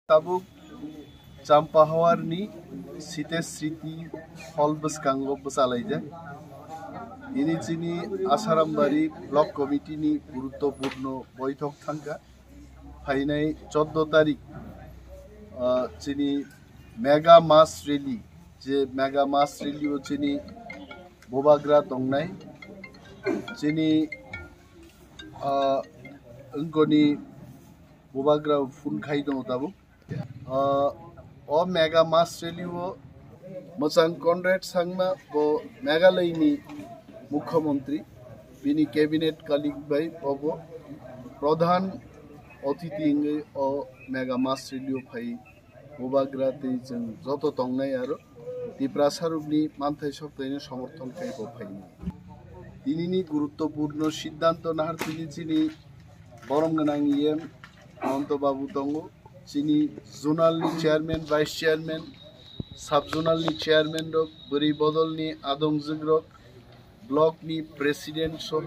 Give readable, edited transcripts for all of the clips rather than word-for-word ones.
Tabuk Champahawarni Site Sriti Holbus Kango Busalaija. Ini chini Asarambari Block Committee ni Guruttopurno Boitok Thangka. Phainai 14 तारिख chini Mega Mass Rally je Mega Mass Rally o chini Bobagra tongnai chini Ngoni Bobagra fun khai dong tabu o Mega Mass Rally o Mochang Conrad Sangma bo Meghalaya ni Mukhyamantri bini cabinet colleague bai bobo pradhan অতিথি ইংগে ও mega মাস radio phi মোবাগ্রাতে जों যত তংনাই আর টিপ্রা সারুবনি মানথাই সপ্তাহে সমর্থন খাইব ফাইনি দিনিনি গুরুত্বপূর্ণ সিদ্ধান্ত নাহার তিনি চিনি বরমগনাং ইএম অনন্ত বাবু দঙ্গ চিনি জোনালনি চেয়ারম্যান ভাইস চেয়ারম্যান সাব জোনালনি চেয়ারম্যান রক বরি বদলনি আদমজুগ রক ব্লকনি প্রেসিডেন্ট সহ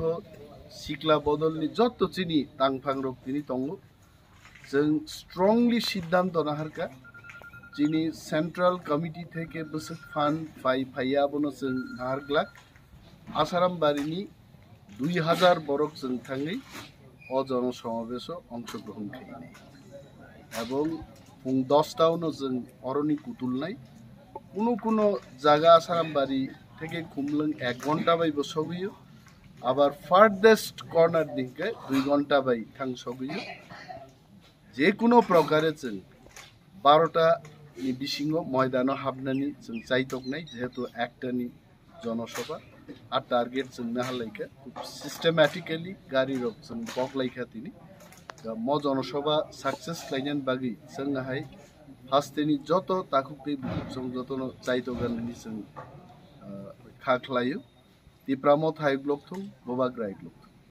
Sikla Bodolni Jotto Chini Tangphang Rok Tini Tongo जों strongly সিদ্ধান্ত নাহারকা যিনি সেন্ট্রাল কমিটি থেকে বসে ফান্ড ফাইয়া বনো जों নাহারগ্লাক আসারাম বাড়িনি 2000 বরক जों থাঙ্গি অ জনসমাবেশ অংশগ্রহণ খাইনি এবং ফুং 10 টাউনো जों অরনি কুতুলনাই কোনো জায়গা আসারাম বাড়ি থেকে খুমলং 1 ঘন্টা বাইব সগিও আবার ফার্দেস্ট কর্নার দিকে 2 ঘন্টা বাই থাং সগিও যে কোনো প্রকারে जों 12টা নি বিসিঙ্গ ময়দানো হাবনানি जों চাইতক নাই যেহেতু একটানি জনসভা আর টার্গেট जों নাহালাইকা সিস্টেম্যাটিক্যালি গাড়ি রক जों বকলাইখা তিনি ম জনসভা সাকসেস লাইনান বাগি जों হাই ফাস্টেনি যত তাকুকে जों যতনো চাইতগানি जों খাখলায়ু TIpra Mothani Lukuthum Bobagra Lukuthum